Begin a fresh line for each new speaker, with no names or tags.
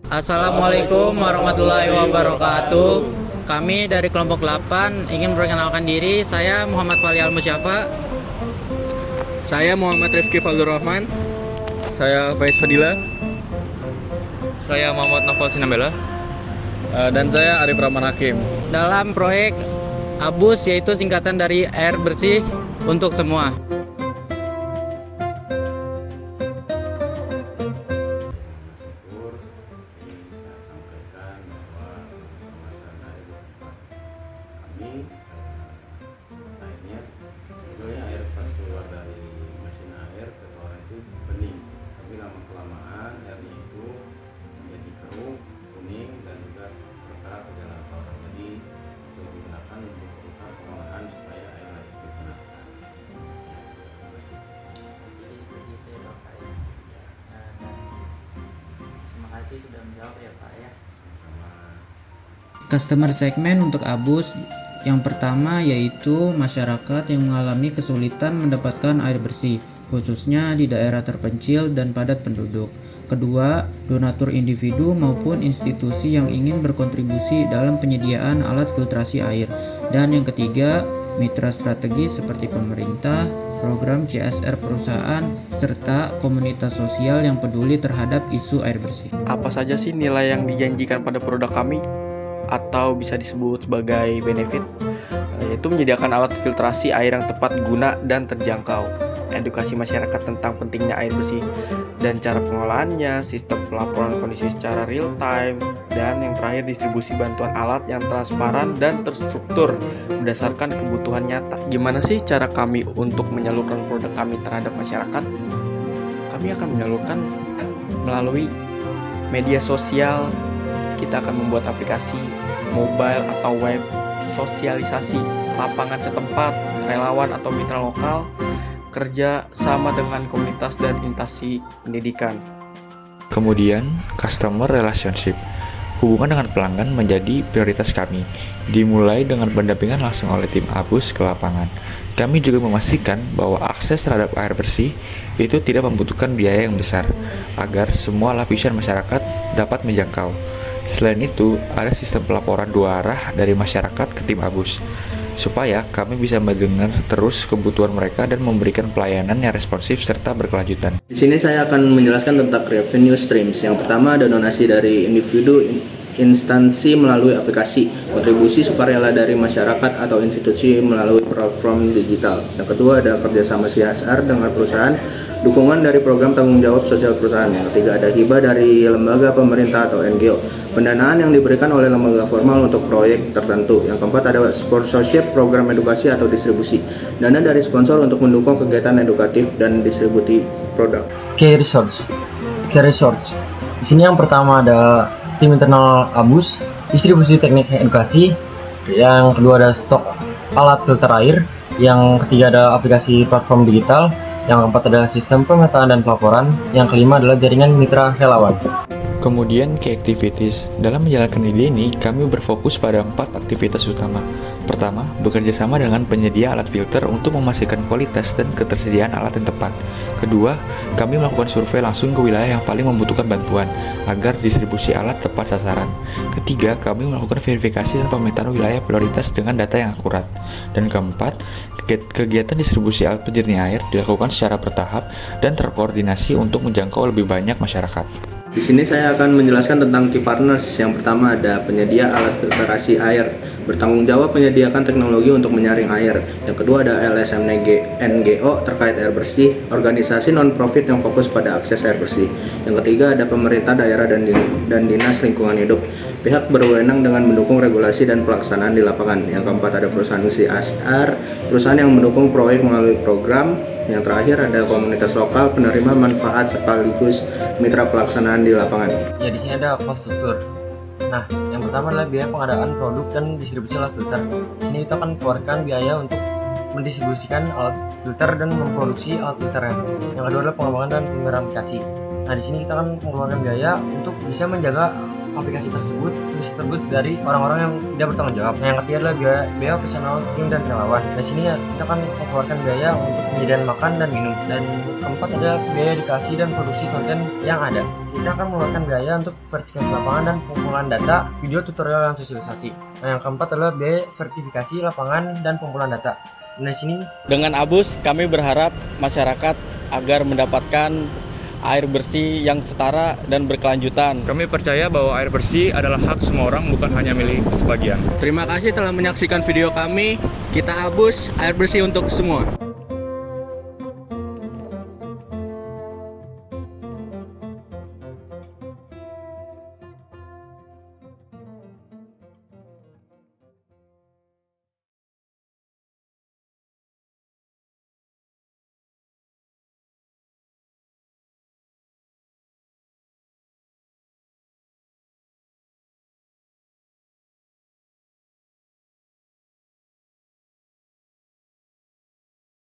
Assalamualaikum warahmatullahi wabarakatuh. Kami dari kelompok 8 ingin memperkenalkan diri. Saya Muhammad Fali Al-Musyafa.
Saya Muhammad Rifki Faldur Rahman. Saya Faiz Fadila.
Saya Muhammad Novel Sinambela.
Dan saya Arif Rahman Hakim.
Dalam proyek ABUS, yaitu singkatan dari air bersih untuk semua.
Airnya sebetulnya air pas keluar dari mesin air ke toren itu bening, tapi lama kelamaan airnya itu menjadi keruh, kuning dan juga berkarat ke dalam toren. Jadi itu digunakan untuk kebutuhan pengolahan supaya air lagi digunakan.
Jadi seperti itu ya Bapak ya. Terima kasih sudah menjawab ya Pak ya.
Customer segment untuk ABUS yang pertama yaitu masyarakat yang mengalami kesulitan mendapatkan air bersih, khususnya di daerah terpencil dan padat penduduk. Kedua, donatur individu maupun institusi yang ingin berkontribusi dalam penyediaan alat filtrasi air. Dan yang ketiga, mitra strategis seperti pemerintah, program CSR perusahaan, serta komunitas sosial yang peduli terhadap isu air bersih.
Apa saja sih nilai yang dijanjikan pada produk kami? Atau bisa disebut sebagai benefit, yaitu menyediakan alat filtrasi air yang tepat guna dan terjangkau, edukasi masyarakat tentang pentingnya air bersih dan cara pengolahannya, sistem pelaporan kondisi secara real time, dan yang terakhir distribusi bantuan alat yang transparan dan terstruktur berdasarkan kebutuhan nyata. Gimana sih cara kami untuk menyalurkan produk kami terhadap masyarakat? Kami akan menyalurkan melalui media sosial. Kita akan membuat aplikasi mobile atau web, sosialisasi lapangan setempat, relawan atau mitra lokal, kerja sama dengan komunitas dan instansi pendidikan.
Kemudian, customer relationship. Hubungan dengan pelanggan menjadi prioritas kami, dimulai dengan pendampingan langsung oleh tim ABUS ke lapangan. Kami juga memastikan bahwa akses terhadap air bersih itu tidak membutuhkan biaya yang besar, agar semua lapisan masyarakat dapat menjangkau. Selain itu, ada sistem pelaporan 2 arah dari masyarakat ke tim ABUS, supaya kami bisa mendengar terus kebutuhan mereka dan memberikan pelayanan yang responsif serta berkelanjutan.
Di sini saya akan menjelaskan tentang revenue streams. Yang pertama ada donasi dari individu, instansi melalui aplikasi, kontribusi sukarela dari masyarakat atau institusi melalui platform digital. Yang kedua ada kerjasama CSR dengan perusahaan, dukungan dari program tanggung jawab sosial perusahaan. Yang ketiga ada hibah dari lembaga pemerintah atau NGO, pendanaan yang diberikan oleh lembaga formal untuk proyek tertentu. Yang keempat ada sponsorship, program edukasi atau distribusi, dana dari sponsor untuk mendukung kegiatan edukatif dan distribusi produk.
Key resource. Di sini yang pertama ada tim internal ABUS, distribusi teknik edukasi. Yang kedua ada stok alat filter air. Yang ketiga ada aplikasi platform digital. Yang keempat adalah sistem pemetaan dan pelaporan. Yang kelima adalah jaringan mitra relawan.
Kemudian key activities. Dalam menjalankan ide ini, kami berfokus pada 4 aktivitas utama. Pertama, bekerja sama dengan penyedia alat filter untuk memastikan kualitas dan ketersediaan alat yang tepat. Kedua, kami melakukan survei langsung ke wilayah yang paling membutuhkan bantuan, agar distribusi alat tepat sasaran. Ketiga, kami melakukan verifikasi dan pemetaan wilayah prioritas dengan data yang akurat. Dan keempat, kegiatan distribusi alat penjernih air dilakukan secara bertahap dan terkoordinasi untuk menjangkau lebih banyak masyarakat.
Di sini saya akan menjelaskan tentang key partners. Yang pertama ada penyedia alat filtrasi air, bertanggung jawab menyediakan teknologi untuk menyaring air. Yang kedua ada LSM NGO terkait air bersih, organisasi non-profit yang fokus pada akses air bersih. Yang ketiga ada pemerintah daerah dan dinas lingkungan hidup, pihak berwenang dengan mendukung regulasi dan pelaksanaan di lapangan. Yang keempat ada perusahaan CSR, perusahaan yang mendukung proyek melalui program. Yang terakhir ada komunitas lokal penerima manfaat sekaligus mitra pelaksanaan di lapangan.
Ya, di sini ada cost struktur. Nah, yang pertama adalah biaya pengadaan produk dan distribusi alat filter. Di sini kita akan keluarkan biaya untuk mendistribusikan alat filter dan memproduksi alat filternya. Yang kedua adalah pengembangan dan pemeliharaan aplikasi. Nah, di sini kita akan mengeluarkan biaya untuk bisa menjaga aplikasi tersebut bisa terbit dari orang-orang yang tidak bertanggung jawab. Nah, yang ketiga adalah biaya operasional tim dan relawan. Di sini kita akan mengeluarkan biaya untuk penyediaan makan dan minum. Dan keempat ada biaya edukasi dan produksi konten yang ada. Kita akan mengeluarkan biaya untuk verifikasi lapangan dan pengumpulan data, video tutorial dan sosialisasi. Nah, yang keempat adalah biaya verifikasi lapangan dan pengumpulan data. Nah, di sini
Dengan Abus, kami berharap masyarakat agar mendapatkan air bersih yang setara dan berkelanjutan.
Kami percaya bahwa air bersih adalah hak semua orang, bukan hanya milik sebagian.
Terima kasih telah menyaksikan video kami. Kita Abus, air bersih untuk semua.